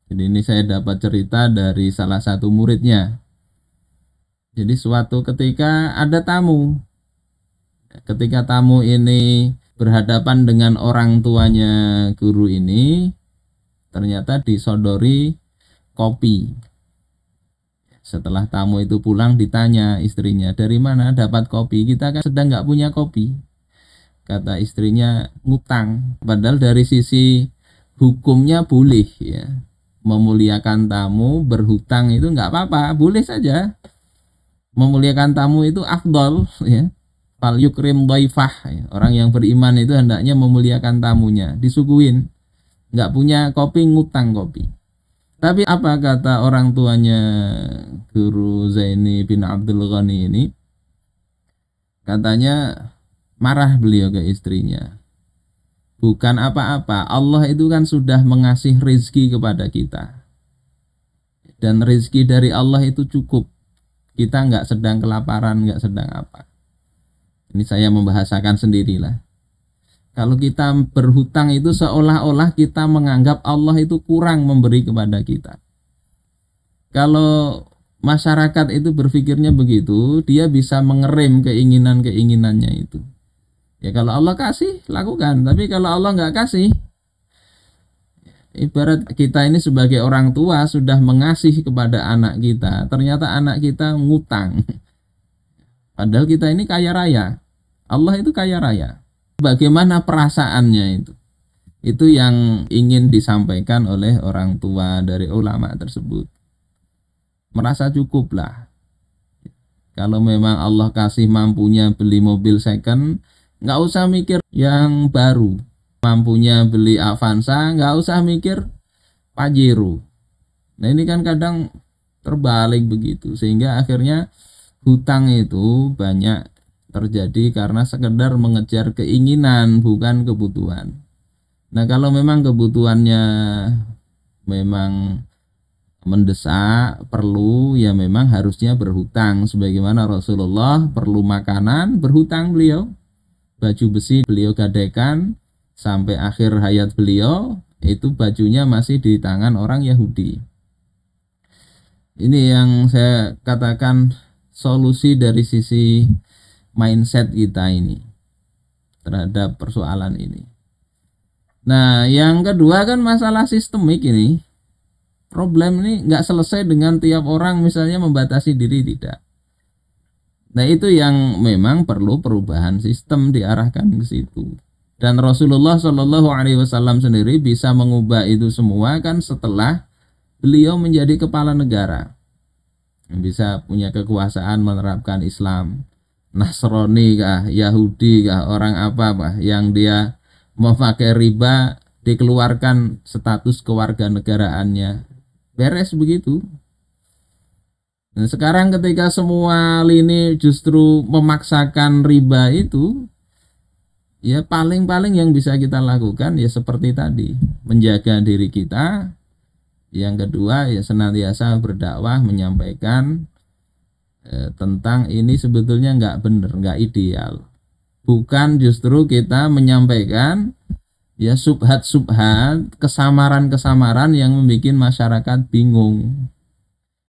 Jadi ini saya dapat cerita dari salah satu muridnya. Jadi suatu ketika ada tamu. Ketika tamu ini berhadapan dengan orang tuanya guru ini, ternyata disodori kopi. Setelah tamu itu pulang ditanya istrinya, dari mana dapat kopi? Kita kan sedang nggak punya kopi. Kata istrinya, ngutang. Padahal dari sisi hukumnya boleh ya. Memuliakan tamu, berhutang itu nggak apa-apa, boleh saja. Memuliakan tamu itu afdol ya. Fal yukrim dhaifah ya. Orang yang beriman itu hendaknya memuliakan tamunya, disuguhin. Nggak punya kopi, ngutang kopi. Tapi apa kata orang tuanya Guru Zaini bin Abdul Ghani ini? Katanya marah beliau ke istrinya. Bukan apa-apa, Allah itu kan sudah mengasih rizki kepada kita. Dan rizki dari Allah itu cukup. Kita nggak sedang kelaparan, nggak sedang apa. Ini saya membahasakan sendirilah. Kalau kita berhutang itu seolah-olah kita menganggap Allah itu kurang memberi kepada kita. Kalau masyarakat itu berpikirnya begitu, dia bisa mengerem keinginan-keinginannya itu. Ya kalau Allah kasih, lakukan. Tapi kalau Allah nggak kasih, ibarat kita ini sebagai orang tua sudah mengasih kepada anak kita, ternyata anak kita ngutang. Padahal kita ini kaya raya. Allah itu kaya raya. Bagaimana perasaannya itu? Itu yang ingin disampaikan oleh orang tua dari ulama tersebut. Merasa cukup lah. Kalau memang Allah kasih mampunya beli mobil second, nggak usah mikir yang baru. Mampunya beli Avanza, nggak usah mikir Pajero. Nah ini kan kadang terbalik begitu. Sehingga akhirnya hutang itu banyak terjadi karena sekedar mengejar keinginan bukan kebutuhan. Nah kalau memang kebutuhannya memang mendesak, perlu, ya memang harusnya berhutang. Sebagaimana Rasulullah perlu makanan, berhutang beliau. Baju besi beliau gadaikan sampai akhir hayat beliau, itu bajunya masih di tangan orang Yahudi. Ini yang saya katakan solusi dari sisi mindset kita ini terhadap persoalan ini. Nah, yang kedua kan masalah sistemik ini. Problem ini nggak selesai dengan tiap orang misalnya membatasi diri, tidak. Nah, itu yang memang perlu perubahan sistem diarahkan ke situ. Dan Rasulullah Shallallahu Alaihi Wasallam sendiri bisa mengubah itu semua kan setelah beliau menjadi kepala negara, bisa punya kekuasaan menerapkan Islam. Nasrani kah, Yahudi kah, orang apa yang dia memakai riba dikeluarkan status kewarganegaraannya. Beres begitu. Nah, sekarang ketika semua lini justru memaksakan riba itu, ya paling-paling yang bisa kita lakukan ya seperti tadi, menjaga diri kita. Yang kedua ya senantiasa berdakwah, menyampaikan tentang ini sebetulnya nggak benar, nggak ideal. Bukan justru kita menyampaikan ya subhat-subhat, kesamaran-kesamaran yang membuat masyarakat bingung.